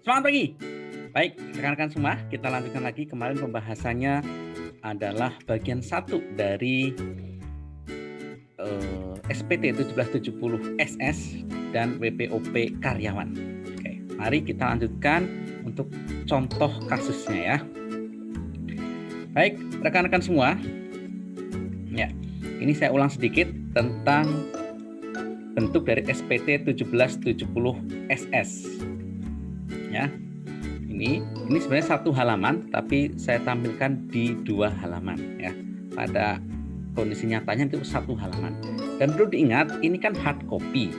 Semangat pagi. Baik, rekan-rekan semua, kita lanjutkan lagi. Kemarin pembahasannya adalah bagian 1 dari SPT 1770 SS dan WPOP karyawan. Oke, mari kita lanjutkan untuk contoh kasusnya ya. Baik, rekan-rekan semua. Ya, ini saya ulang sedikit tentang bentuk dari SPT 1770 SS. Ya. Ini sebenarnya satu halaman, tapi saya tampilkan di 2 halaman ya. Pada kondisi nyatanya itu 1 halaman. Dan perlu diingat, ini kan hard copy.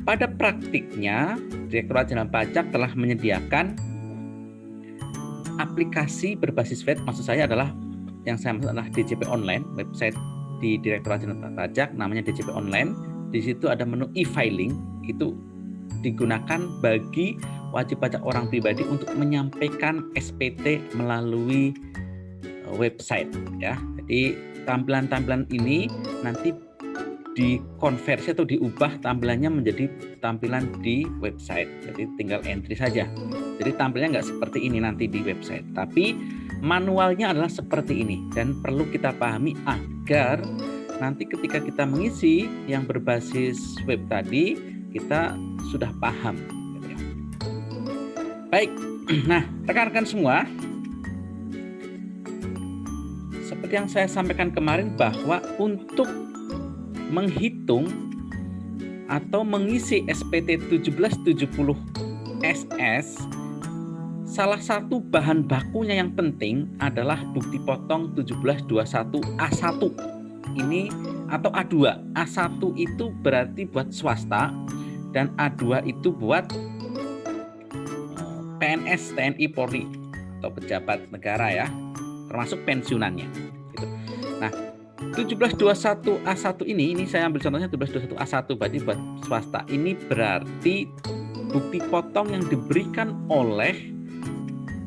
Pada praktiknya, Direktorat Jenderal Pajak telah menyediakan aplikasi berbasis web. Maksud saya adalah yang saya maksud adalah DJP Online, website di Direktorat Jenderal Pajak namanya DJP Online. Di situ ada menu e-filing, itu digunakan bagi wajib pajak orang pribadi untuk menyampaikan SPT melalui website ya. Jadi tampilan-tampilan ini nanti dikonversi atau diubah tampilannya menjadi tampilan di website. Jadi tinggal entry saja. Jadi tampilnya nggak seperti ini nanti di website, tapi manualnya adalah seperti ini dan perlu kita pahami agar nanti ketika kita mengisi yang berbasis web tadi kita sudah paham. Baik, nah rekan-rekan semua, seperti yang saya sampaikan kemarin bahwa untuk menghitung atau mengisi SPT 1770 SS, salah satu bahan bakunya yang penting adalah bukti potong 1721 A1 ini atau A2. A1 itu berarti buat swasta dan A2 itu buat PNS, TNI, Polri atau pejabat negara ya, termasuk pensiunannya. Gitu. Nah, 1721 A1 ini saya ambil contohnya 1721 A1 berarti buat swasta. Ini berarti bukti potong yang diberikan oleh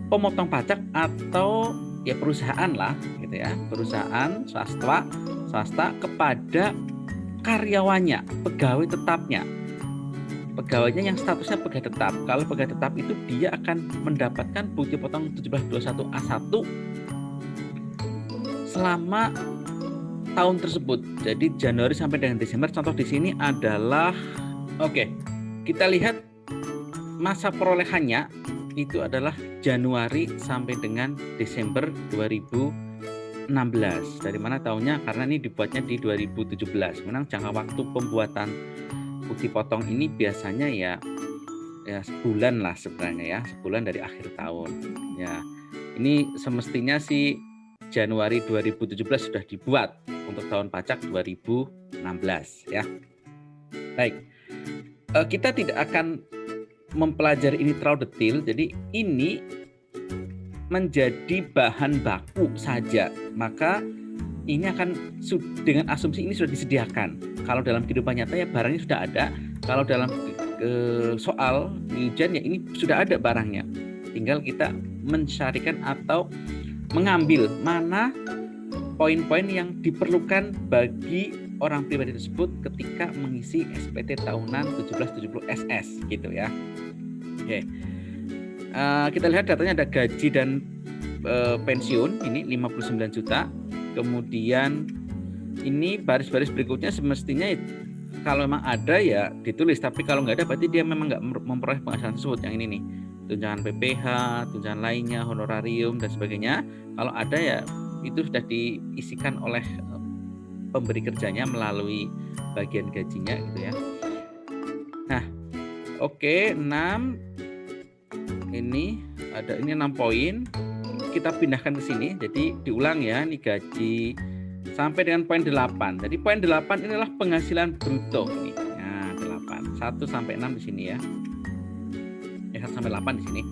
pemotong pajak atau ya perusahaan lah, gitu ya, perusahaan swasta kepada karyawannya, pegawai tetapnya. Pegawainya yang statusnya pegawai tetap. Kalau pegawai tetap itu dia akan mendapatkan bukti potong 1721 A1 selama tahun tersebut. Jadi Januari sampai dengan Desember. Contoh di sini adalah kita lihat masa perolehannya itu adalah Januari sampai dengan Desember 2016. Dari mana tahunnya? Karena ini dibuatnya di 2017. Memang jangka waktu pembuatan bukti potong ini biasanya ya sebulan lah sebenarnya ya, sebulan dari akhir tahun. Ya, ini semestinya sih Januari 2017 sudah dibuat untuk tahun pajak 2016 ya. Baik, kita tidak akan mempelajari ini terlalu detail. Jadi ini menjadi bahan baku saja. Maka ini akan dengan asumsi ini sudah disediakan. Kalau dalam kehidupan nyata ya barangnya sudah ada. Kalau dalam soal ujian ya ini sudah ada barangnya. Tinggal kita mensyarikan atau mengambil mana poin-poin yang diperlukan bagi orang pribadi tersebut ketika mengisi SPT tahunan 1770 SS gitu ya. Oke. Kita lihat datanya ada gaji dan pensiun ini 59 juta. Kemudian ini baris-baris berikutnya semestinya kalau memang ada ya ditulis, tapi kalau nggak ada berarti dia memang nggak memperoleh penghasilan tersebut. Yang ini nih, tunjangan PPh, tunjangan lainnya, honorarium dan sebagainya. Kalau ada ya itu sudah diisikan oleh pemberi kerjanya melalui bagian gajinya gitu ya. Nah, 6 ini ada 6 poin. Kita pindahkan ke sini. Jadi diulang ya, ini gaji sampai dengan poin 8. Jadi poin 8 inilah penghasilan bruto ini. Nah, 8. 1 sampai 6 di sini ya. 1 sampai 8 di sini.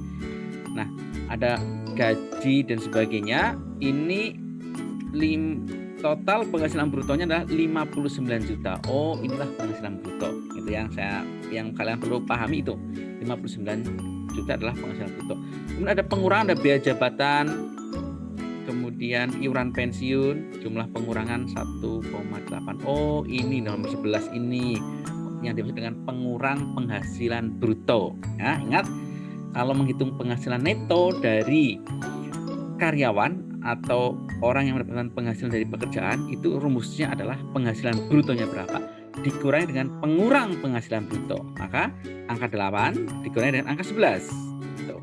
Nah, ada gaji dan sebagainya. Ini total penghasilan brutonya adalah 59 juta. Oh, inilah penghasilan bruto. Itu yang kalian perlu pahami itu. 59 juta adalah penghasilan bruto. Kemudian ada pengurangan, ada biaya jabatan, kemudian iuran pensiun, jumlah pengurangan 1,8. Oh, ini nomor 11 ini yang dimaksud dengan pengurang penghasilan bruto. Ya, ingat kalau menghitung penghasilan neto dari karyawan atau orang yang mendapatkan penghasilan dari pekerjaan, itu rumusnya adalah penghasilan brutonya berapa dikurangi dengan pengurang penghasilan bruto. Maka angka 8 dikurangi dengan angka 11. Gitu.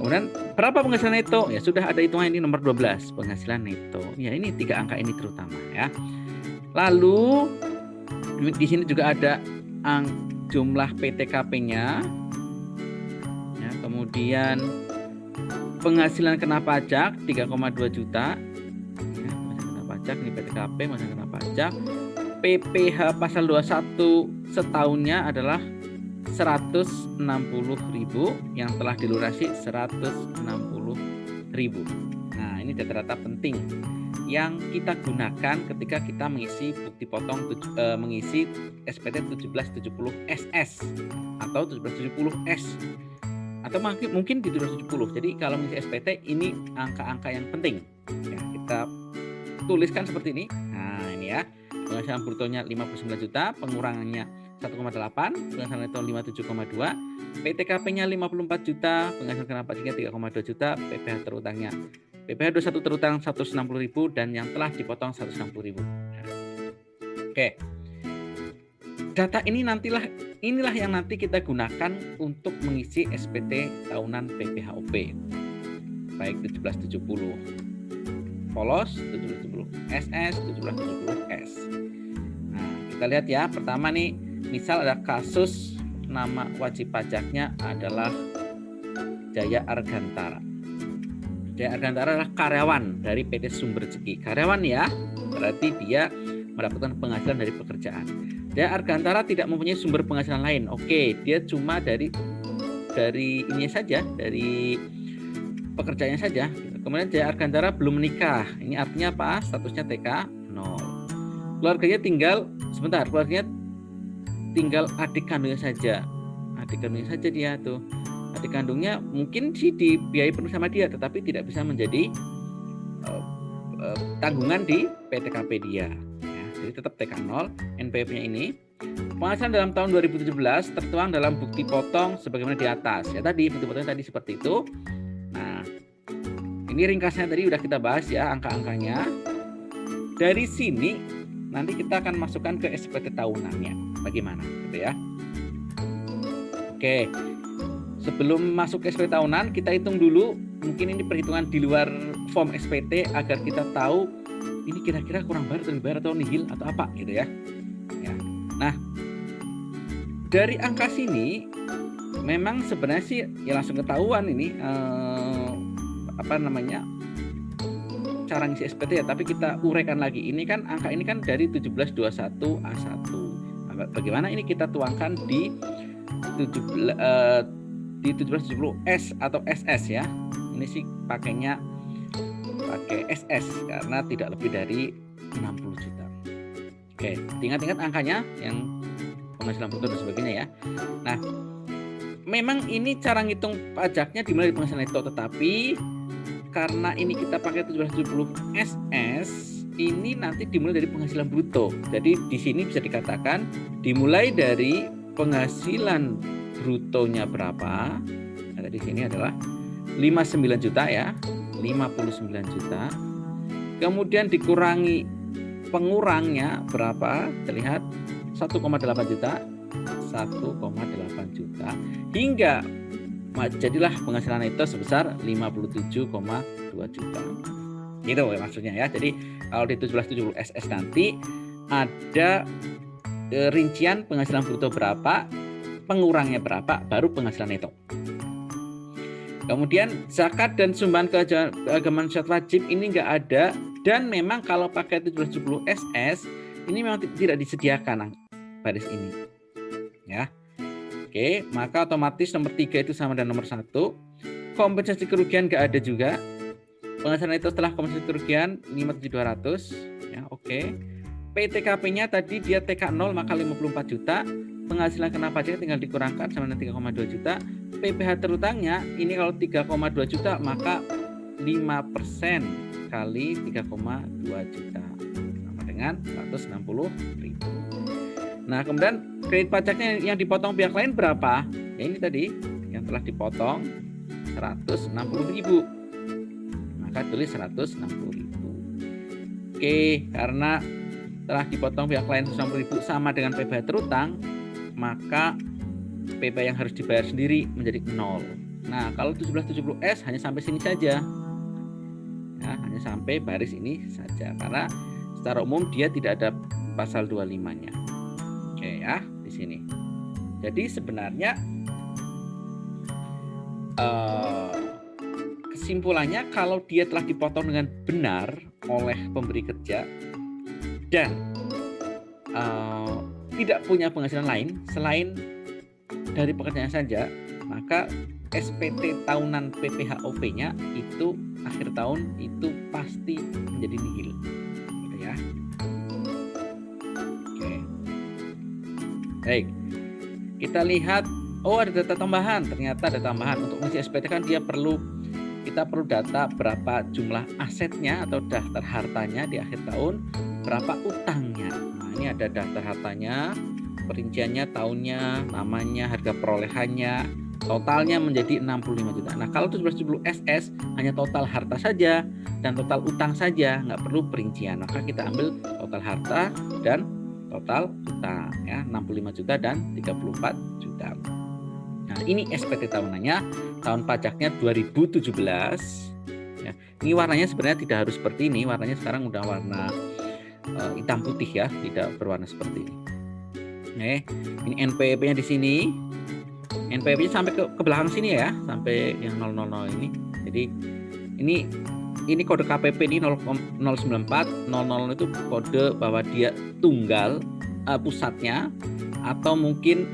Kemudian berapa penghasilan neto? Ya sudah ada hitungan, ini nomor 12, penghasilan neto. Ya ini 3 angka ini terutama ya. Lalu di sini juga ada jumlah PTKP-nya. Ya, kemudian penghasilan kena pajak 3,2 juta. Ya, penghasilan kena pajak ini PTKP, penghasilan kena pajak. PPh pasal 21 setahunnya adalah 160.000, yang telah dilunasi 160.000. Nah, ini data-data penting yang kita gunakan ketika kita mengisi bukti potong mengisi SPT 1770 SS atau 1770S atau mungkin di 1770. Jadi kalau mengisi SPT ini angka-angka yang penting. Ya, kita tuliskan seperti ini. Nah, ini ya. Penghasilan brutonya 59 juta, pengurangannya 1,8, penghasilan neto 57,2, PTKP-nya 54 juta, penghasilan kena pajaknya 3,2 juta, PPh terutangnya PPh 21 terutang 160.000 dan yang telah dipotong 160.000. Nah, oke. Data ini inilah yang nanti kita gunakan untuk mengisi SPT tahunan PPHOP. Baik 1770 polos, 1770 SS, 1770S. Nah, kita lihat ya, pertama nih, misal ada kasus nama wajib pajaknya adalah Jaya Argantara. Jaya Argantara adalah karyawan dari PT Sumber Rezeki. Karyawan ya, berarti dia mendapatkan penghasilan dari pekerjaan. Jaya Argantara tidak mempunyai sumber penghasilan lain. Oke, dia cuma dari ini saja, dari pekerjaannya saja. Kemudian Jaya Argantara belum menikah. Ini artinya apa? Statusnya TK 0. Keluarganya tinggal adik kandungnya saja. Adik kandungnya saja dia tuh. Adik kandungnya mungkin sih dibiayai penuh sama dia, tetapi tidak bisa menjadi tanggungan di PTKP dia. Ya, jadi tetap TK 0. NPWP-nya ini. Penghasilan dalam tahun 2017 tertuang dalam bukti potong sebagaimana di atas. Ya tadi bukti potongnya tadi seperti itu. Nah, ini ringkasnya tadi udah kita bahas ya, angka-angkanya. Dari sini nanti kita akan masukkan ke SPT tahunannya. Bagaimana gitu ya. Oke. Sebelum masuk ke SPT tahunan, kita hitung dulu. Mungkin ini perhitungan di luar form SPT agar kita tahu ini kira-kira kurang bayar atau dibayar atau nihil atau apa gitu ya. Ya. Nah, dari angka sini memang sebenarnya sih ya langsung ketahuan ini cara ngisi SPT ya, tapi kita uraikan lagi. Ini kan angka ini kan dari 1721 A1. Nah, bagaimana ini kita tuangkan di 1770S atau SS ya. Ini sih pakai SS karena tidak lebih dari 60 juta. Oke, ingat-ingat angkanya yang penghasilan bruto dan sebagainya ya. Nah, memang ini cara ngitung pajaknya dimulai dari penghasilan neto, tetapi karena ini kita pakai 1770 SS, ini nanti dimulai dari penghasilan bruto. Jadi di sini bisa dikatakan dimulai dari penghasilan brutonya berapa? Nah, di sini adalah 59 juta ya, 59 juta. Kemudian dikurangi pengurangnya berapa? Terlihat 1,8 juta, 1,8 juta hingga jadilah penghasilan neto sebesar 57,2 juta. Gitu ya maksudnya ya. Jadi kalau di 1770 SS nanti ada rincian penghasilan bruto berapa, pengurangnya berapa, baru penghasilan neto. Kemudian zakat dan sumbangan keagamaan masyarakat wajib ini enggak ada, dan memang kalau pakai 1770 SS ini memang tidak disediakan baris ini. Ya. Oke, maka otomatis nomor 3 itu sama dengan nomor 1. Kompensasi kerugian enggak ada juga. Penghasilan neto setelah kompensasi kerugian 57.200. Ya, oke. PTKP-nya tadi dia TK 0 maka 54 juta. Penghasilan kena pajaknya tinggal dikurangkan sama dengan 3,2 juta. PPh terutangnya ini kalau 3,2 juta maka 5% kali 3,2 juta sama dengan 160.000. Nah, kemudian kredit pajaknya yang dipotong pihak lain berapa? Ya ini tadi yang telah dipotong 160.000. Maka tulis 160.000. Oke, karena telah dipotong pihak lain 160.000 sama dengan PPh terutang, maka PPh yang harus dibayar sendiri menjadi 0. Nah, kalau 1770S hanya sampai sini saja. Ya, hanya sampai baris ini saja karena secara umum dia tidak ada pasal 25-nya. Oke ya, di sini. Jadi sebenarnya kesimpulannya kalau dia telah dipotong dengan benar oleh pemberi kerja dan tidak punya penghasilan lain selain dari pekerjaan saja, maka SPT tahunan PPh-OP-nya itu akhir tahun itu pasti menjadi nihil, gitu ya. Oke, baik. Kita lihat, oh ada data tambahan. Ternyata ada tambahan untuk mengisi SPT kan kita perlu data berapa jumlah asetnya atau daftar hartanya di akhir tahun, berapa utangnya. Nah, ini ada daftar hartanya, perinciannya, tahunnya, namanya, harga perolehannya, totalnya menjadi 65 juta. Nah, kalau 1770 SS hanya total harta saja dan total utang saja, nggak perlu perincian. Maka kita ambil total harta dan total utang ya, 65 juta dan 34 juta. Nah, ini SPT tahunannya, tahun pajaknya 2017. Ya, ini warnanya sebenarnya tidak harus seperti ini, warnanya sekarang udah warna hitam putih ya, tidak berwarna seperti ini. Nih, ini NPWP-nya di sini. NPWP-nya sampai ke belakang sini ya, sampai yang 000 ini. Jadi ini kode KPP ini 094 00 itu kode bahwa dia tunggal pusatnya, atau mungkin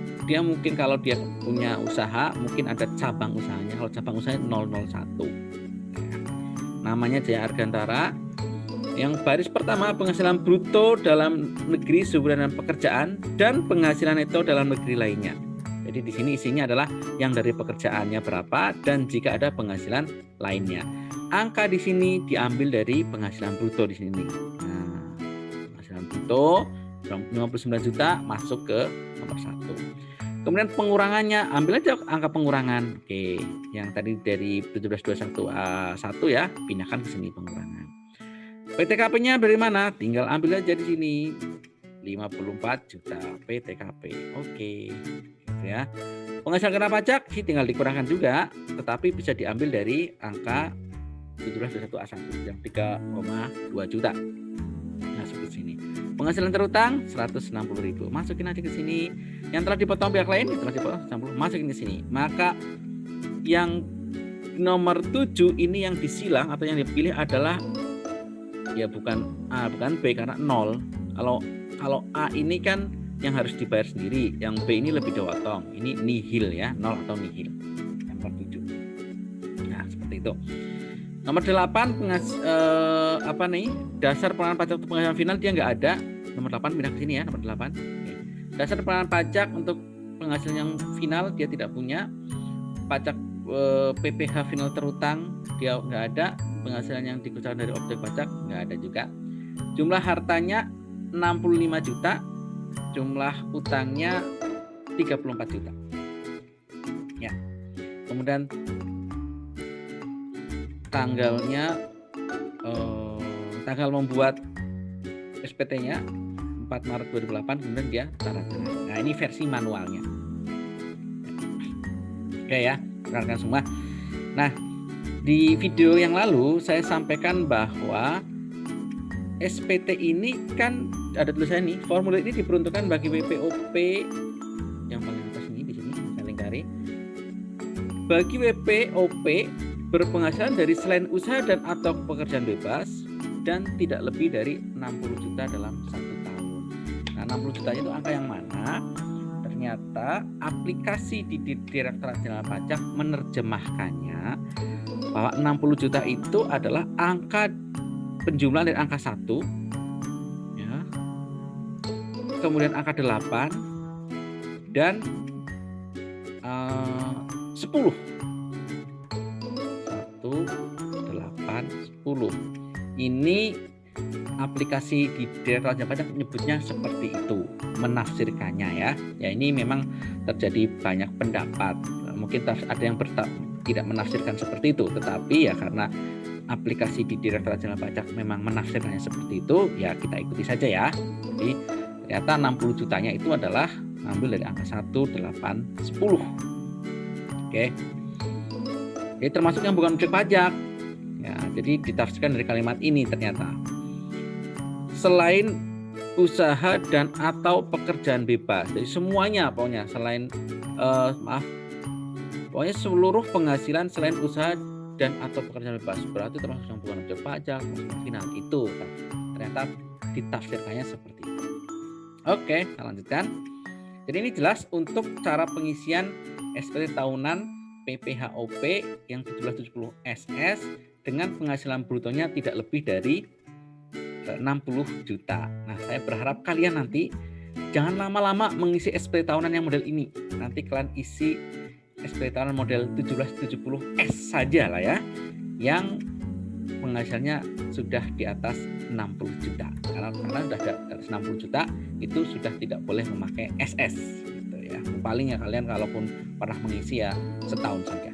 kalau dia punya usaha mungkin ada cabang usahanya. Kalau cabang usahanya 001. Namanya Jaya Argantara. Yang baris pertama penghasilan bruto dalam negeri sesuai dengan pekerjaan dan penghasilan neto dalam negeri lainnya. Jadi di sini isinya adalah yang dari pekerjaannya berapa dan jika ada penghasilan lainnya. Angka di sini diambil dari penghasilan bruto di sini. Nah, penghasilan bruto 59 juta masuk ke nomor 1. Kemudian pengurangannya, ambil aja angka pengurangan. Oke, yang tadi dari 1721A1 ya, pindahkan ke sini pengurangan. PTKP-nya dari mana? Tinggal ambil aja di sini. 54 juta PTKP. Oke. Gitu ya. Penghasilan kena pajak sih tinggal dikurangkan juga, tetapi bisa diambil dari angka 1721A1 yang 3,2 juta. Masuk ke sini. Penghasilan terutang 160.000. Masukin aja ke sini. Yang telah dipotong pihak lain telah dipotong 60, masukin ke sini. Maka yang nomor 7 ini yang disilang atau yang dipilih adalah ya bukan A, bukan B karena 0. Kalau A ini kan yang harus dibayar sendiri, yang B ini lebih dipotong. Ini nihil ya, 0 atau nihil. Nomor 7. Nah, seperti itu. Nomor 8 dasar pengenalan pajak untuk penghasilan final dia nggak ada. Nomor 8 pindah ke sini ya, nomor 8. Oke. Dasar pengenalan pajak untuk penghasilan yang final dia tidak punya. Pajak PPh final terutang dia nggak ada. Penghasilan yang dikeluarkan dari objek pajak nggak ada juga. Jumlah hartanya 65 juta, jumlah utangnya 34 juta. Ya. Kemudian tanggalnya tanggal membuat SPT-nya 4 Maret 2008, kemudian dia tanda tangan. Nah, ini versi manualnya. Oke ya, rekan semua. Nah, di video yang lalu saya sampaikan bahwa SPT ini kan ada tulisan nih, formulir ini diperuntukkan bagi WPOP yang paling atas ini di sini saya lingkari. Bagi WPOP berpenghasilan dari selain usaha dan atau pekerjaan bebas dan tidak lebih dari 60 juta dalam 1 tahun. Nah, 60 juta itu angka yang mana? Ternyata aplikasi di Direktorat Jenderal Pajak menerjemahkannya bahwa 60 juta itu adalah angka penjumlahan dari angka 1 ya. Kemudian angka 8 dan 10. 1, 8, 10. Ini aplikasi di Direktorat Jenderal Pajak menyebutnya seperti itu. menafsirkannya ya. Ya ini memang terjadi banyak pendapat. Mungkin ada yang tidak menafsirkan seperti itu, tetapi ya karena aplikasi di Direktorat Jenderal Pajak memang menafsirkannya seperti itu, ya kita ikuti saja ya. Jadi ternyata 60 jutanya itu adalah ngambil dari angka 1, 8, 10. Oke. Jadi termasuk yang bukan objek pajak. Ya, jadi ditafsirkan dari kalimat ini ternyata. Selain usaha dan atau pekerjaan bebas. Jadi semuanya pokoknya selain pokoknya seluruh penghasilan selain usaha dan atau pekerjaan bebas, berarti termasuk yang bukan objek pajak, final itu ternyata ditafsirkannya seperti itu. Oke, kita lanjutkan. Jadi ini jelas untuk cara pengisian SPT tahunan PPHOP yang 1770 SS dengan penghasilan brutonya tidak lebih dari 60 juta. Nah, saya berharap kalian nanti jangan lama-lama mengisi SPT tahunan yang model ini. Nanti kalian isi SPT tahunan model 1770S saja lah ya, yang penghasilannya sudah di atas 60 juta. Karena sudah di atas 60 juta itu sudah tidak boleh memakai SS gitu ya. Paling ya kalian kalaupun pernah mengisi ya setahun saja.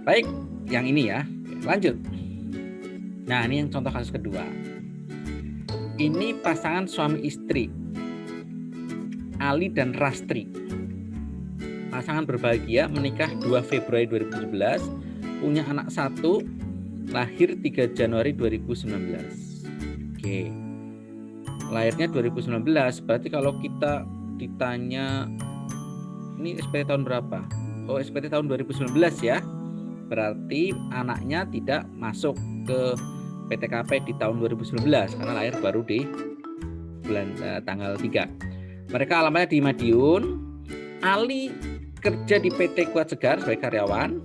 Baik, yang ini ya. Lanjut. Nah, ini yang contoh kasus kedua. Ini pasangan suami istri Ali dan Rastri. Pasangan berbahagia menikah 2 Februari 2017, punya anak 1, lahir 3 Januari 2019. Oke. Lahirnya 2019, berarti kalau kita ditanya ini SPT tahun berapa? Oh, SPT tahun 2019 ya. Berarti anaknya tidak masuk ke PTKP di tahun 2019 karena lahir baru di bulan tanggal 3. Mereka alamatnya di Madiun. Ali kerja di PT Kuat Segar sebagai karyawan.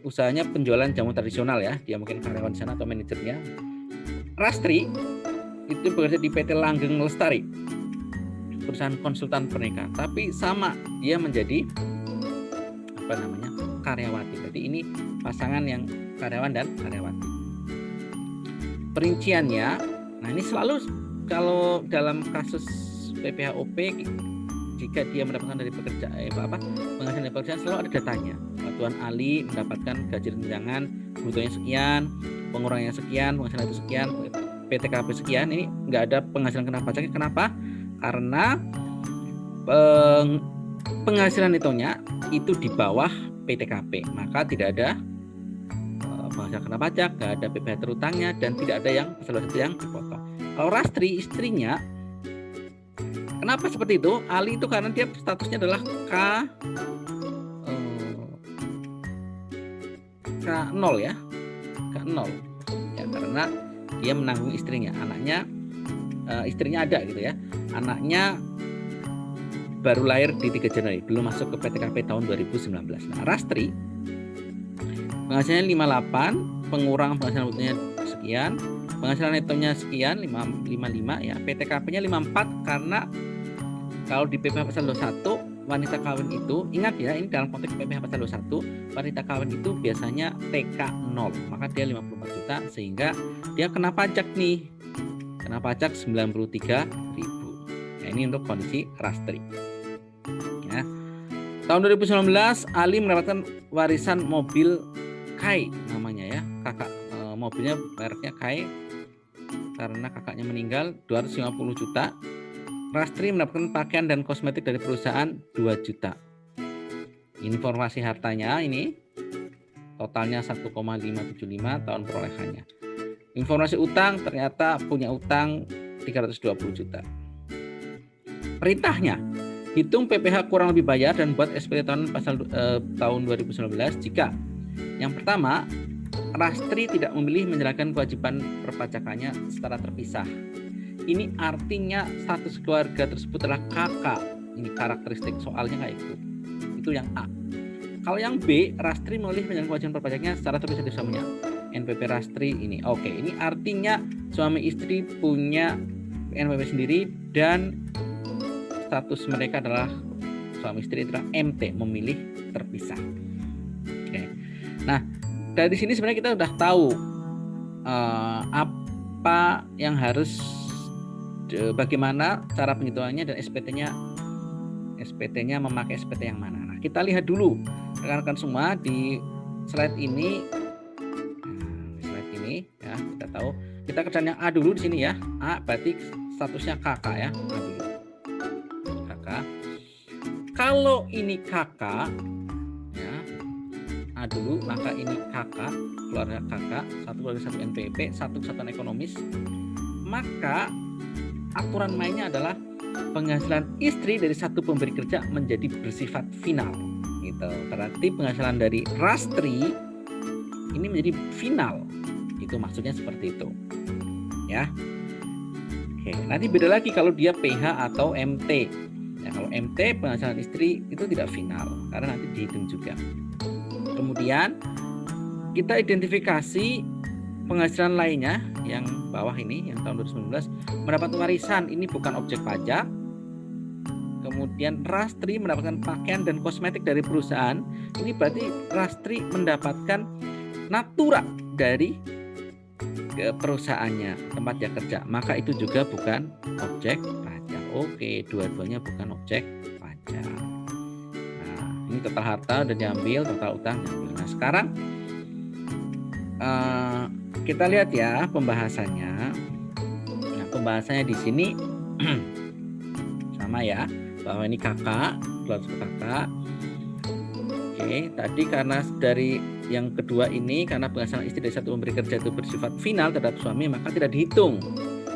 Usahanya penjualan jamu tradisional ya. Dia mungkin karyawan di sana atau manajernya. Rastri itu bekerja di PT Langgeng Lestari, perusahaan konsultan pernikahan. Tapi sama, dia menjadi karyawati. Jadi ini pasangan yang karyawan dan karyawati. Perinciannya, nah ini selalu kalau dalam kasus PPHOP, jika dia mendapatkan dari penghasilan dari pekerjaan selalu ada datanya. Tuan Ali mendapatkan gaji tunjangan brutonya sekian, pengurangannya sekian, penghasilan itu sekian, PTKP sekian. Ini nggak ada penghasilan kena pajaknya. Kenapa? Karena penghasilan itu di bawah PTKP, maka tidak ada penghasilan kena pajak, nggak ada PPh terutangnya, dan tidak ada yang pasal 21 yang dipotong. Kalau Rastri istrinya, kenapa seperti itu? Ali itu karena dia statusnya adalah K0 ya, K0 ya, karena dia menanggung istrinya, anaknya istrinya ada gitu ya, anaknya baru lahir di 3 Januari, belum masuk ke PTKP tahun 2019. Nah, Rastri penghasilannya 58, pengurangan penghasilan brutonya sekian, penghasilan netonya sekian 55 ya, PTKP-nya 54 karena kalau di PPh pasal 21 wanita kawin itu, ingat ya, ini dalam konteks PPh pasal 21, wanita kawin itu biasanya TK 0, maka dia 54 juta sehingga dia kena pajak nih. Kena pajak 93.000. Nah, ini untuk kondisi Rastri. Ya. Tahun 2019 Ali mendapatkan warisan mobil Kai namanya ya. Kakak mobilnya mereknya Kai karena kakaknya meninggal 250 juta. Rastri mendapatkan pakaian dan kosmetik dari perusahaan 2 juta. Informasi hartanya ini totalnya 1,575 tahun perolehannya. Informasi utang ternyata punya utang 320 juta. Perintahnya, hitung PPh kurang lebih bayar dan buat SPT tahunan pasal tahun 2019 jika yang pertama, Rastri tidak memilih menjalankan kewajiban perpajakannya secara terpisah. Ini artinya status keluarga tersebut adalah kakak. Ini karakteristik soalnya kayak itu. Itu yang A. Kalau yang B, Rastri memilih menjalankan kewajiban perpajakannya secara terpisah dari suaminya. NPP Rastri ini. Oke, ini artinya suami istri punya NPP sendiri dan status mereka adalah suami istri adalah MT, memilih terpisah. Oke. Nah, dari sini sebenarnya kita sudah tahu apa yang harus, bagaimana cara penghitungannya dan SPT-nya SPT-nya memakai SPT yang mana. Nah, kita lihat dulu rekan-rekan semua di slide ini. Ya, kita tahu. Kita kerjaan yang A dulu di sini ya. A berarti statusnya KK ya. A dulu. KK. Kalau ini KK ya, A dulu, maka ini KK, keluarga KK, satu keluarga satu NPWP, satu kesatuan ekonomis. Maka aturan mainnya adalah penghasilan istri dari satu pemberi kerja menjadi bersifat final. Gitu. Berarti penghasilan dari Rastri ini menjadi final. Itu maksudnya seperti itu. Ya. Oke, nanti beda lagi kalau dia PH atau MT. Ya, kalau MT penghasilan istri itu tidak final karena nanti dihitung juga. Kemudian kita identifikasi penghasilan lainnya yang bawah ini yang tahun 2019 mendapat warisan, ini bukan objek pajak. Kemudian Rastri mendapatkan pakaian dan kosmetik dari perusahaan, ini berarti Rastri mendapatkan natura dari perusahaannya, tempat dia kerja, maka itu juga bukan objek pajak. Oke, dua-duanya bukan objek pajak. Nah, ini total harta udah diambil, total utang diambil. Nah, sekarang kita lihat ya pembahasannya. Nah, pembahasannya di sini sama ya, bahwa ini kakak, keluarga kakak. Oke, tadi karena dari yang kedua ini karena penghasilan istri dari satu pemberi kerja itu bersifat final terhadap suami, maka tidak dihitung.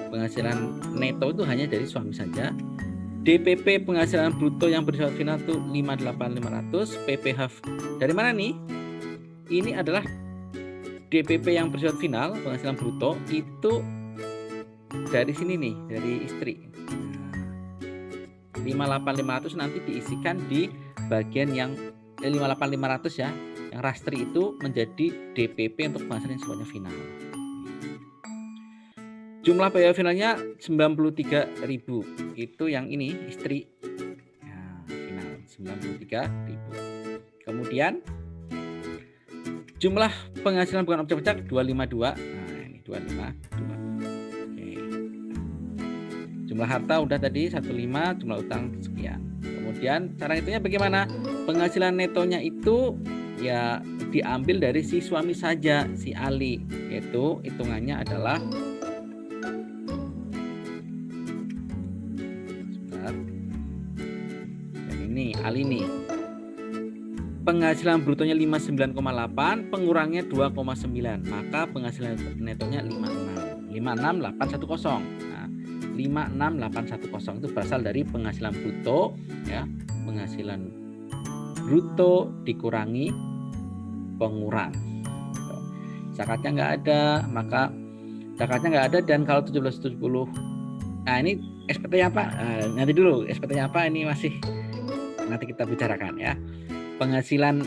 Penghasilan neto itu hanya dari suami saja. DPP penghasilan bruto yang bersifat final itu 58.500. PPh dari mana nih? Ini adalah DPP yang bersifat final penghasilan bruto itu dari sini nih, dari istri. 58.500 nanti diisikan di bagian yang 58.500 ya, yang Rastri itu menjadi DPP untuk penghasilan yang sifatnya final. Jumlah biaya finalnya 93.000, itu yang ini istri. Nah, final 93.000. Kemudian jumlah penghasilan bukan objek pajak 252. Nah, ini 252. Oke. Jumlah harta udah tadi 15, jumlah utang sekian. Kemudian cara hitungnya bagaimana? Penghasilan netonya itu ya diambil dari si suami saja, si Ali, yaitu hitungannya adalah ini Ali nih. Penghasilan brutonya 59,8, pengurangnya 2,9, maka penghasilan netonya 56. 56810. Nah, 56810 itu berasal dari penghasilan bruto ya, penghasilan bruto dikurangi pengurang. Zakatnya nggak ada, maka zakatnya nggak ada. Dan kalau 1770, nah ini SPT-nya apa? Nanti dulu SPT-nya apa, ini masih nanti kita bicarakan ya. Penghasilan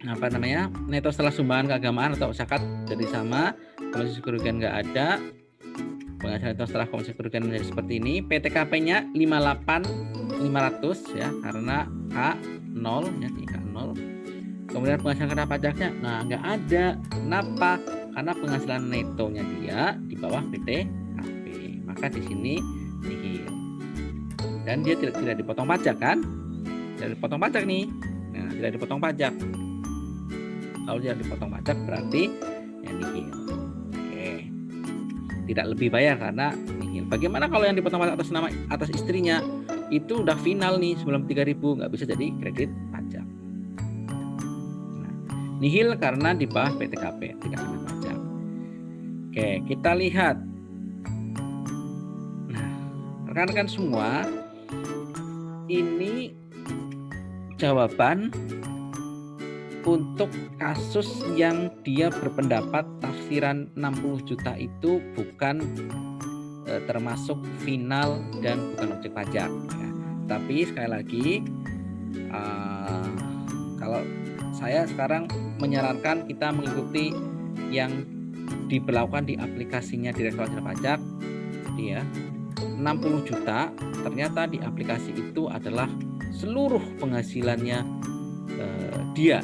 apa namanya, neto setelah sumbangan keagamaan atau zakat jadi sama. Kompensasi kerugian nggak ada. Penghasilan neto setelah kompensasi kerugian menjadi seperti ini. PTKP-nya 58.500 ya, karena K0 ya, K0. Kemudian penghasilan kena pajaknya, nah nggak ada. Kenapa? Karena penghasilan netonya dia di bawah PTKP, maka di sini nihil. Dan dia tidak dipotong pajak kan? Tidak dipotong pajak nih. Nah, tidak dipotong pajak. Kalau tidak dipotong pajak berarti ya nihil. Oke. Tidak lebih bayar karena nihil. Bagaimana kalau yang dipotong pajak atas nama atas istrinya? Itu udah final nih 93.000, nggak bisa jadi kredit pajak. Nah, nihil karena di bawah PTKP, tidak kena pajak. Oke, kita lihat. Nah, rekan-rekan semua, ini jawaban untuk kasus yang dia berpendapat tafsiran 60 juta itu bukan termasuk final dan bukan objek pajak ya. Tapi sekali lagi kalau saya sekarang menyarankan kita mengikuti yang diberlakukan di aplikasinya Direktorat Jenderal Pajak ya. 60 juta ternyata di aplikasi itu adalah seluruh penghasilannya dia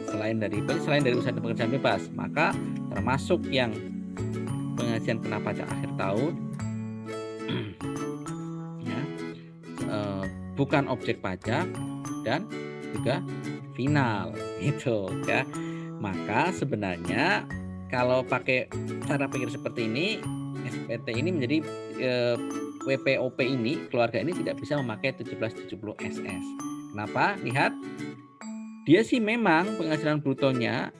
selain dari usaha dan pekerjaan bebas, maka termasuk yang penghasilan kena pajak akhir tahun ya, bukan objek pajak, dan juga final, gitu ya. Maka sebenarnya kalau pakai cara pikir seperti ini, SPT ini menjadi WPOP ini, keluarga ini tidak bisa memakai 1770 SS. Kenapa? Lihat, dia sih memang penghasilan brutonya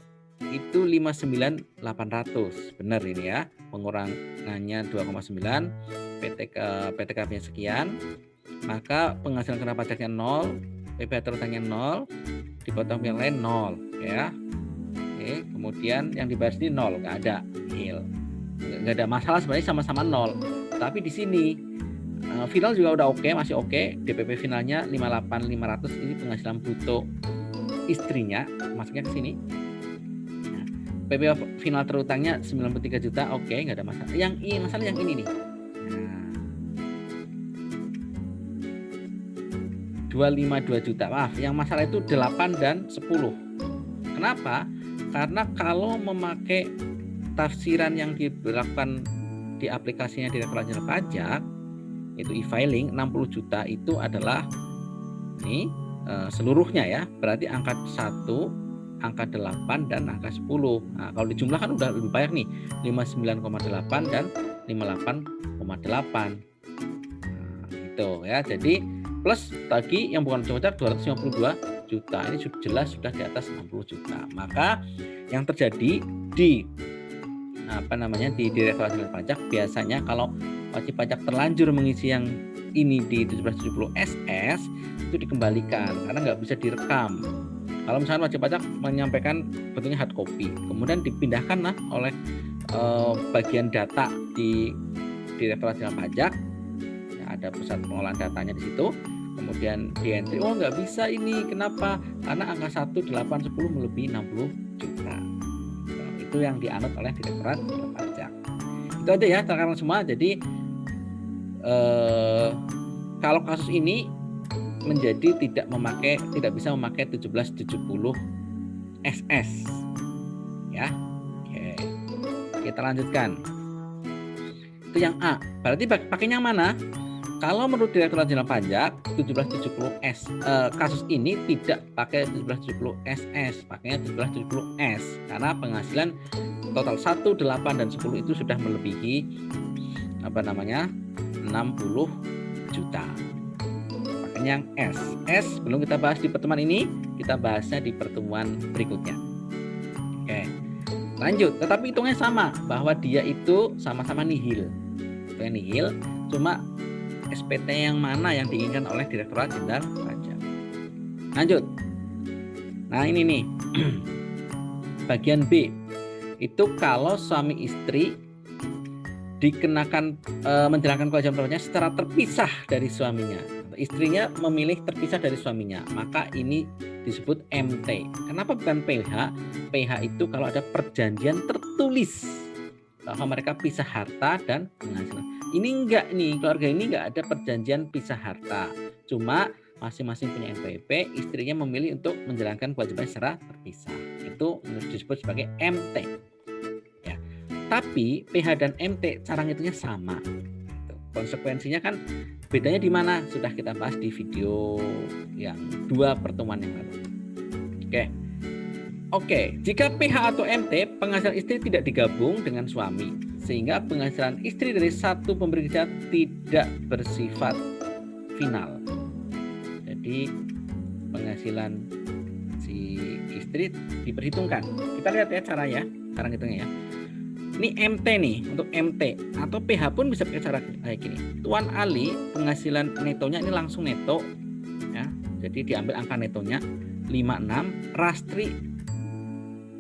itu 59.800, benar ini ya, pengurangannya 2,9, PTKP-nya sekian, maka penghasilan kena pajaknya 0, PPh terutangnya 0, dipotong yang lain 0 ya. Oke, kemudian yang dibayar sendiri 0, nggak ada, nil, nggak ada masalah sebenarnya, sama-sama 0. Tapi di sini final juga udah oke, masih oke, DPP finalnya 58.500, ini penghasilan bruto istrinya, masuknya ke sini. PP final terutangnya 93 juta, oke, nggak ada masalah. Yang ini masalah yang ini nih. Nah, 252 juta. Maaf, yang masalah itu 8 dan 10. Kenapa? Karena kalau memakai tafsiran yang diberlakukan di aplikasinya Direktorat Jenderal Pajak, itu e-filing 60 juta itu adalah ini seluruhnya ya. Berarti angka 1, angka 8 dan angka 10. Nah, kalau dijumlahkan udah lebih banyak nih, 59,8 dan 58,8. Nah, gitu ya. Jadi plus tadi yang bukan objek pajak 252 juta. Ini jelas sudah di atas 60 juta. Maka yang terjadi di di Direktorat Jenderal Pajak, biasanya kalau wajib pajak terlanjur mengisi yang ini di 1770 SS itu dikembalikan karena nggak bisa direkam. Kalau misalnya wajib pajak menyampaikan bentuknya hard copy, kemudian dipindahkan oleh bagian data di Direktorat Jenderal Pajak, ya, ada pusat pengolahan datanya di situ, kemudian di entry, oh nggak bisa ini, kenapa? Karena angka 1, 8, 10 melebihi 60 juta. Nah, itu yang dianut oleh Direktorat Jenderal Pajak. Itu aja ya teman-teman semua. Jadi kalau kasus ini menjadi tidak bisa memakai 1770 SS ya. Oke, kita lanjutkan. Itu yang A. Berarti pakainya yang mana? Kalau menurut Direktorat Jenderal Pajak 1770 S, kasus ini tidak pakai 1770 SS, pakainya 1770 S karena penghasilan total 1, 8 dan 10 itu sudah melebihi 60 juta. Yang S belum kita bahas di pertemuan ini, kita bahasnya di pertemuan berikutnya. Oke, lanjut. Tetapi hitungnya sama, bahwa dia itu sama-sama nihil. Itu nihil, cuma SPT yang mana yang diinginkan oleh Direktorat Jenderal Pajak. Lanjut. Nah ini nih bagian B itu kalau suami istri dikenakan menjalankan kewajiban pajaknya secara terpisah dari suaminya. Istrinya memilih terpisah dari suaminya, maka ini disebut MT. Kenapa bukan PH? PH itu kalau ada perjanjian tertulis bahwa mereka pisah harta dan penghasilan. Ini enggak nih, keluarga ini enggak ada perjanjian pisah harta. Cuma masing-masing punya NPWP, istrinya memilih untuk menjalankan kewajiban secara terpisah. Itu disebut sebagai MT. Ya. Tapi PH dan MT cara ngitungnya sama. Konsekuensinya kan bedanya di mana? Sudah kita bahas di video yang 2 pertemuan yang lalu. Oke, jika PH atau MT penghasilan istri tidak digabung dengan suami, sehingga penghasilan istri dari satu pemberi kerja tidak bersifat final. Jadi penghasilan si istri diperhitungkan. Kita lihat ya caranya, cara ngitungnya ya. Ini MT nih, untuk MT atau PH pun bisa pakai cara kayak gini. Tuan Ali penghasilan netonya ini langsung neto ya. Jadi diambil angka netonya 56, Rastri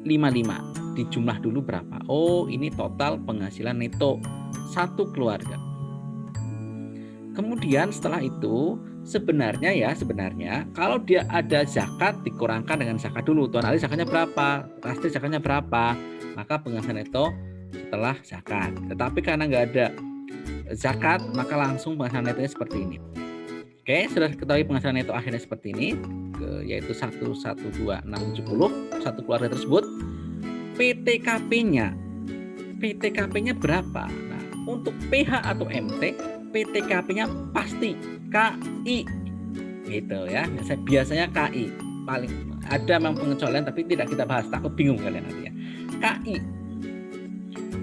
55. Dijumlah dulu berapa? Oh, ini total penghasilan neto satu keluarga. Kemudian setelah itu sebenarnya kalau dia ada zakat dikurangkan dengan zakat dulu. Tuan Ali zakatnya berapa? Rastri zakatnya berapa? Maka penghasilan neto setelah zakat. Tetapi karena nggak ada zakat, maka langsung penghasilan netonya seperti ini. Oke, sudah ketahui penghasilan neto akhirnya seperti ini, yaitu 112.670 satu keluarga tersebut. PTKP-nya berapa? Nah, untuk PH atau MT, PTKP-nya pasti KI Gitu ya. Biasanya KI paling ada memang pengecualian tapi tidak kita bahas, takut bingung kalian nanti ya. KI.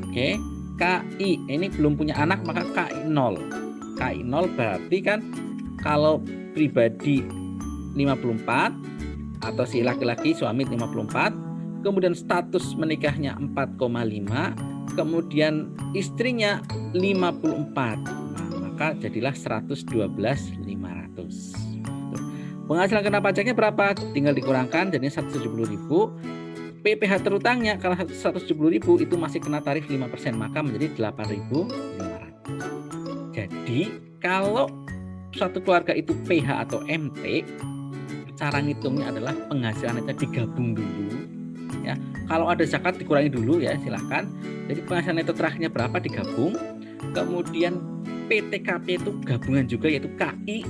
Oke, KI ini belum punya anak maka KI 0. KI 0 berarti kan kalau pribadi 54 atau si laki-laki suami 54, kemudian status menikahnya 4,5, kemudian istrinya 54. Nah, maka jadilah 112.500. Penghasilan kena pajaknya berapa? Tinggal dikurangkan jadinya 170.000. PPh terutangnya kalau 170.000 itu masih kena tarif 5%, maka menjadi 8.500. Jadi kalau suatu keluarga itu PH atau MT, cara ngitungnya adalah penghasilan netto digabung dulu. Ya, kalau ada zakat dikurangi dulu ya, silahkan. Jadi penghasilan netto terakhirnya berapa digabung. Kemudian PTKP itu gabungan juga yaitu KI.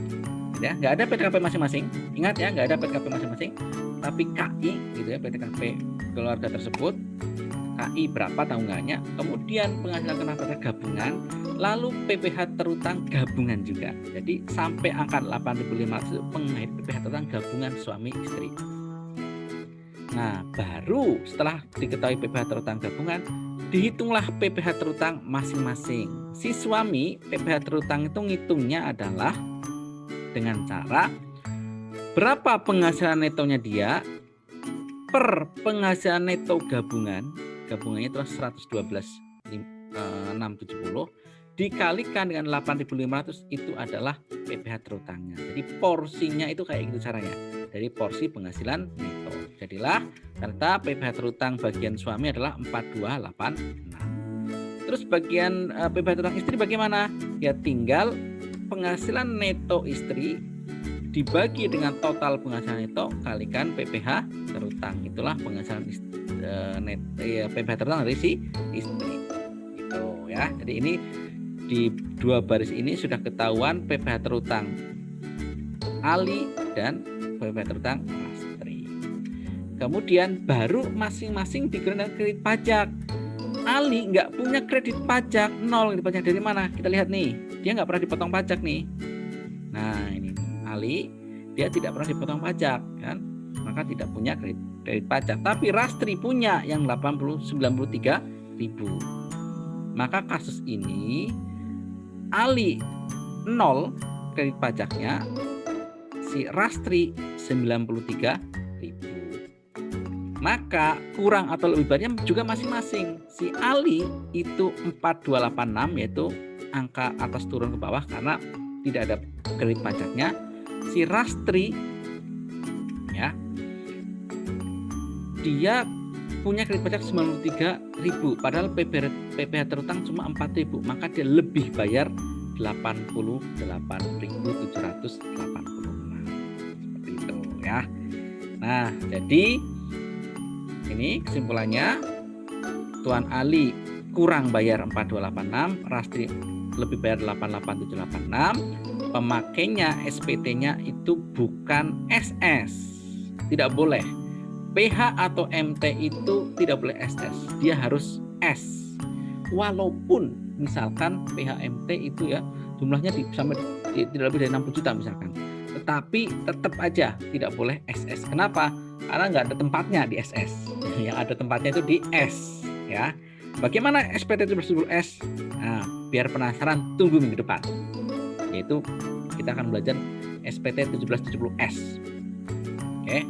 Ya, nggak ada PTKP masing-masing. Ingat ya, nggak ada PTKP masing-masing, tapi KI gitu ya, PTKP keluarga tersebut. KI berapa tanggungannya, kemudian penghasilan kena pajak gabungan, lalu PPh terutang gabungan juga. Jadi sampai angka 8.500 itu PPh terutang gabungan suami istri. Nah, baru setelah diketahui PPh terutang gabungan, dihitunglah PPh terutang masing-masing. Si suami PPh terutang itu ngitungnya adalah dengan cara berapa penghasilan netonya dia per penghasilan neto gabungannya itu 112.670 dikalikan dengan 8.500 itu adalah PPh terutangnya. Jadi porsinya itu kayak gitu caranya, dari porsi penghasilan neto. Jadilah ternyata PPh terutang bagian suami adalah 4286. Terus bagian PPh terutang istri bagaimana? Ya tinggal penghasilan neto istri dibagi dengan total penghasilan neto kalikan PPh terutang. Itulah penghasilan PPh terutang dari si istri. Gitu ya. Jadi ini di dua baris ini sudah ketahuan PPh terutang Ali dan PPh terutang Rastri. Kemudian baru masing-masing dikenakan kredit pajak. Ali nggak punya kredit pajak, 0 kredit pajak. Dari mana? Kita lihat nih, dia nggak pernah dipotong pajak nih. Nah ini Ali, dia tidak pernah dipotong pajak kan, maka tidak punya kredit pajak. Tapi Rastri punya yang 93.000. Maka kasus ini Ali 0 kredit pajaknya, si Rastri 93.000. Maka kurang atau lebih banyak juga masing-masing. Si Ali itu 4286 yaitu angka atas turun ke bawah karena tidak ada kredit pajaknya. Si Rastri ya, dia punya kredit pajak 93.000 padahal PPh terutang cuma 4.000, maka dia lebih bayar 88.786. Seperti itu ya. Nah, jadi ini kesimpulannya, Tuan Ali kurang bayar 4286, Rastri lebih bayar 88.786. Pemakainya SPT-nya itu bukan SS. Tidak boleh. PH atau MT itu tidak boleh SS. Dia harus S. Walaupun misalkan PH MT itu ya jumlahnya sampai tidak lebih dari 60 juta misalkan. Tetapi tetap aja tidak boleh SS. Kenapa? Karena nggak ada tempatnya di SS. Yang ada tempatnya itu di S ya. Bagaimana SPT 1770S? Nah, biar penasaran tunggu minggu depan. Yaitu kita akan belajar SPT 1770S. Oke.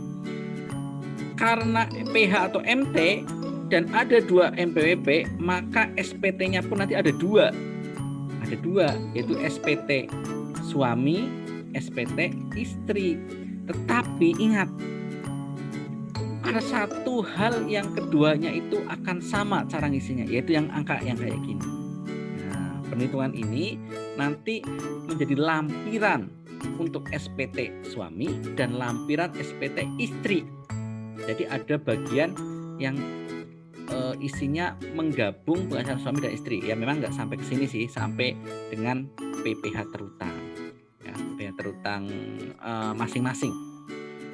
Karena PH atau MT dan ada 2 MPWP, maka SPT-nya pun nanti ada 2. Ada 2, yaitu SPT suami, SPT istri. Tetapi ingat, ada satu hal yang keduanya itu akan sama cara ngisinya, yaitu yang angka yang kayak gini. Nah, perhitungan ini nanti menjadi lampiran untuk SPT suami dan lampiran SPT istri. Jadi ada bagian yang isinya menggabung penghasilan suami dan istri. Ya memang nggak sampai ke sini sih, sampai dengan PPh terutang. Ya, PPh terutang masing-masing.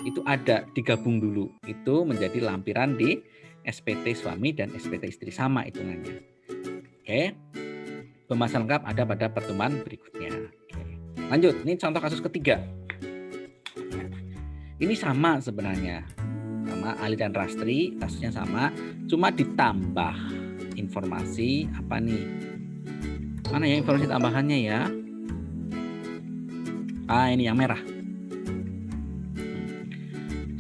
Itu ada digabung dulu, itu menjadi lampiran di SPT suami dan SPT istri, sama hitungannya. Oke, pembahasan lengkap ada pada pertemuan berikutnya. Oke. Lanjut, ini contoh kasus ketiga. Ini sama sebenarnya, sama Ali dan Rastri, kasusnya sama, cuma ditambah informasi apa nih? Mana ya informasi tambahannya ya? Ini yang merah.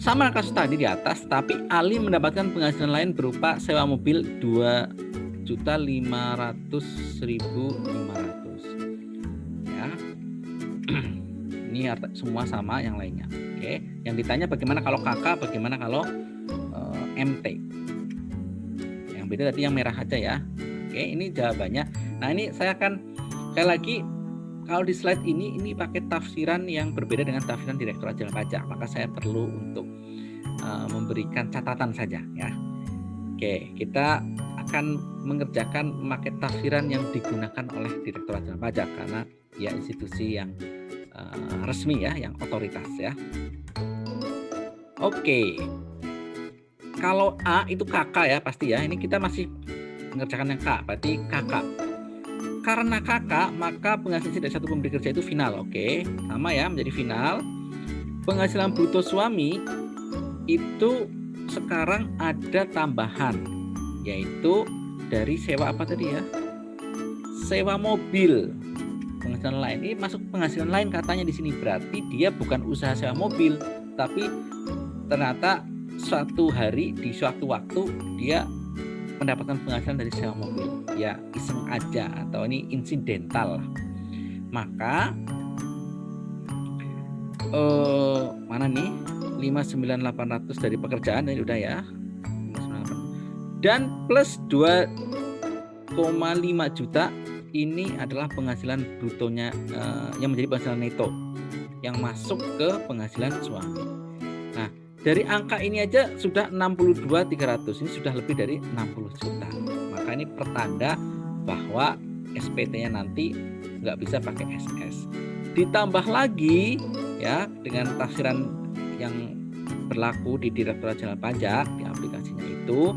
Sama kasus tadi di atas, tapi Ali mendapatkan penghasilan lain berupa sewa mobil 2.500.500 ya. Ini semua sama yang lainnya. Oke, yang ditanya bagaimana kalau kakak, bagaimana kalau MT. Yang beda tadi yang merah aja ya. Oke, ini jawabannya. Nah, ini saya akan sekali lagi, kalau di slide ini pakai tafsiran yang berbeda dengan tafsiran Direktorat Jenderal Pajak, maka saya perlu untuk memberikan catatan saja ya. Oke, kita akan mengerjakan memakai tafsiran yang digunakan oleh Direktorat Jenderal Pajak karena ya institusi yang resmi ya, yang otoritas ya. Oke, kalau A itu kakak ya pasti ya. Ini kita masih mengerjakan yang K, berarti kakak. Karena kakak, maka penghasilan dari satu pemberi kerja itu final. Oke, sama ya, menjadi final. Penghasilan bruto suami itu sekarang ada tambahan, yaitu dari sewa apa tadi ya? Sewa mobil. Penghasilan lain ini masuk penghasilan lain katanya di sini, berarti dia bukan usaha sewa mobil, tapi ternyata suatu hari di suatu waktu dia mendapatkan penghasilan dari sewa mobil. Ya iseng aja atau ini insidental. Maka mana nih 5.900.800 dari pekerjaan ini udah ya. 5.900. Dan plus 2,5 juta ini adalah penghasilan brutonya yang menjadi penghasilan neto yang masuk ke penghasilan suami. Nah, dari angka ini aja sudah 62.300. Ini sudah lebih dari 60 juta. Maka ini pertanda bahwa SPT-nya nanti nggak bisa pakai SS. Ditambah lagi ya dengan tafsiran yang berlaku di Direktorat Jenderal Pajak di aplikasinya itu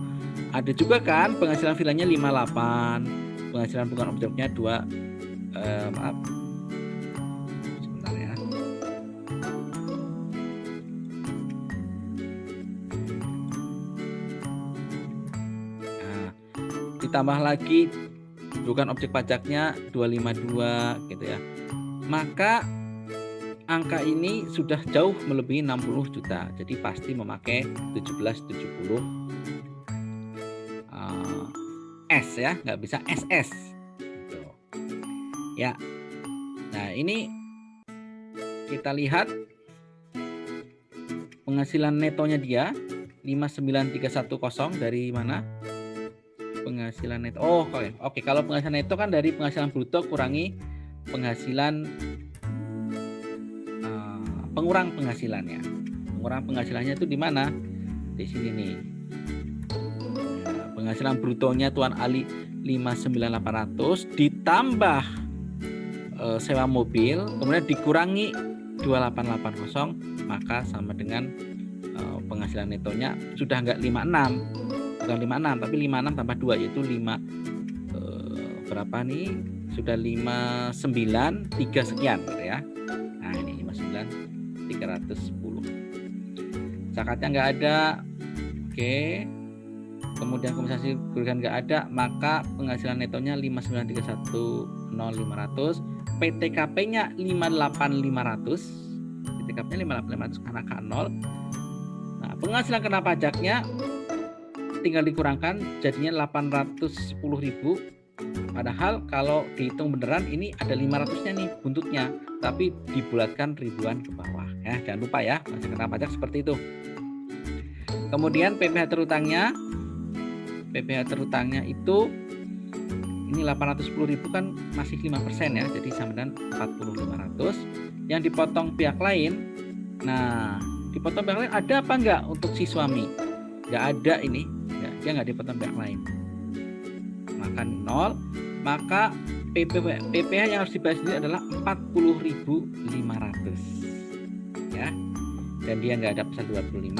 ada juga kan penghasilan vilanya 58, penghasilan bukan objeknya 2 maaf. Sebentar ya. Nah, ditambah lagi bukan objek pajaknya 252 gitu ya. Maka angka ini sudah jauh melebihi 60 juta. Jadi pasti memakai 1770 S ya, nggak bisa SS. Gitu. Ya. Nah, ini kita lihat penghasilan netonya dia 59310 dari mana? Penghasilan neto. Oh, oke. Kalau penghasilan neto kan dari penghasilan bruto kurangi penghasilan pengurang penghasilannya. Pengurang penghasilannya itu di mana? Di sini nih. Penghasilan brutonya Tuan Ali 5.900.800 ditambah sewa mobil, kemudian dikurangi 2.880, maka sama dengan penghasilan netonya sudah enggak 56. Bukan 56, tapi 56 tambah 2 yaitu 5 berapa nih? Sudah 59.3 sekian gitu ya. Nah, ini 59.310. Zakatnya nggak ada. Oke. Kemudian kompensasi kerugian nggak ada, maka penghasilan netonya 5.931.500, PTKP-nya 58.500. PTKP-nya 58.500 karena K0. Nah, penghasilan kena pajaknya tinggal dikurangkan jadinya 810.000. Padahal kalau dihitung beneran ini ada 500-nya nih buntutnya, tapi dibulatkan ribuan ke bawah ya. Jangan lupa ya, penghasilan kena pajak seperti itu. Kemudian PPh terutangnya itu ini 810.000 kan masih 5% ya, jadi sama dengan 40.500 yang dipotong pihak lain. Nah, dipotong pihak lain ada apa enggak untuk si suami? Enggak ada ini, ya, dia enggak dipotong pihak lain. Maka 0, maka PPh yang harus dibayar sendiri adalah 40.500 ya. Dan dia enggak ada pasal 25,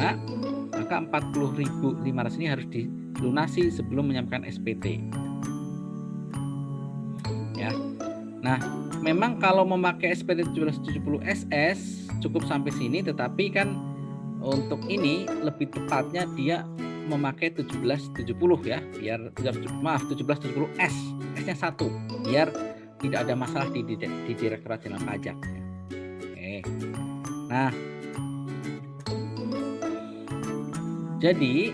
maka 40.500 ini harus dilunasi sebelum menyampaikan SPT. Ya. Nah, memang kalau memakai SPT 1770 SS cukup sampai sini, tetapi kan Untuk ini lebih tepatnya dia memakai 1770 ya, biar 1770S, S-nya 1, biar tidak ada masalah di Direktorat Jenderal Pajak. Oke. Nah, jadi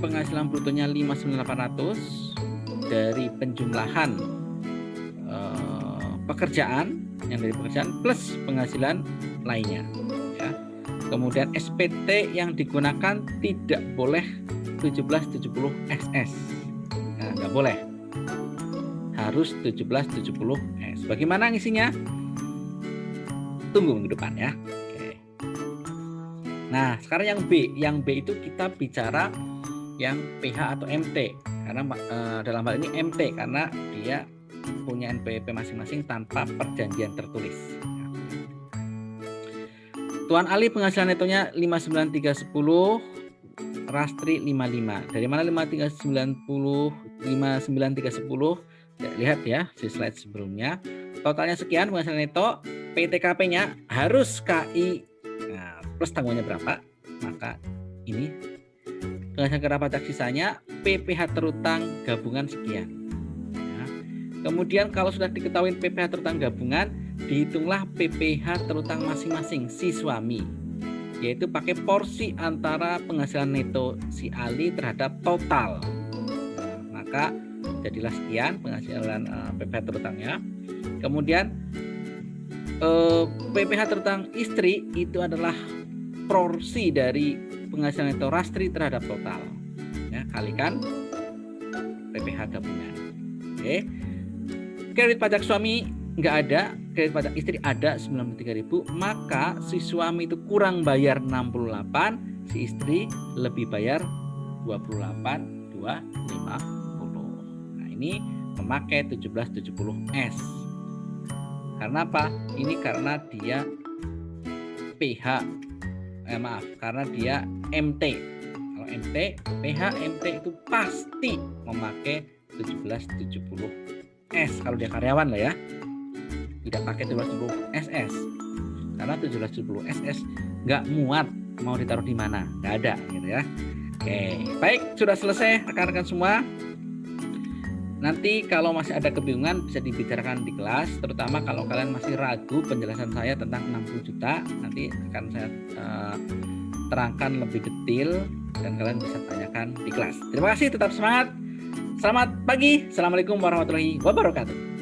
penghasilan brutonya 59.800 dari penjumlahan pekerjaan yang dari pekerjaan plus penghasilan lainnya. Ya. Kemudian SPT yang digunakan tidak boleh 1770 SS, nah, nggak boleh, harus 1770 S. Bagaimana ngisinya? Tunggu minggu depan ya. Oke. Nah, sekarang yang B itu kita bicara yang PH atau MT, karena dalam hal ini MT karena dia punya NPWP masing-masing tanpa perjanjian tertulis. Tuan Ali penghasilan netonya 59.310, Rastri 55. Dari mana 59.310? Lihat ya di slide sebelumnya. Totalnya sekian penghasilan neto, PTKP-nya harus KI plus tanggungannya berapa? Maka ini penghasilan kena pajak sisanya PPh terutang gabungan sekian. Ya. Kemudian kalau sudah diketahui PPh terutang gabungan, dihitunglah PPh terutang masing-masing si suami, yaitu pakai porsi antara penghasilan neto si Ali terhadap total. Nah, maka jadilah sekian penghasilan PPh terutangnya. Kemudian PPh terutang istri itu adalah porsi dari penghasilan neto Rastri terhadap total. Ya, kalikan PPh gabungan. Oke. Kredit pajak suami nggak ada, kredit pajak istri ada 93.000, maka si suami itu kurang bayar 68, si istri lebih bayar 28.250. Nah, ini memakai 1770S. Karena apa? Ini karena dia karena dia MT. Kalau MT, PH MT itu pasti memakai 1770S kalau dia karyawan lah ya. Tidak pakai 1770 SS. Karena 1770 SS nggak muat mau ditaruh di mana, nggak ada gitu ya. Oke, baik, sudah selesai rekan-rekan semua. Nanti kalau masih ada kebingungan bisa dibicarakan di kelas, terutama kalau kalian masih ragu penjelasan saya tentang 60 juta, nanti akan saya terangkan lebih detail dan kalian bisa tanyakan di kelas. Terima kasih, tetap semangat. Selamat pagi. Assalamualaikum warahmatullahi wabarakatuh.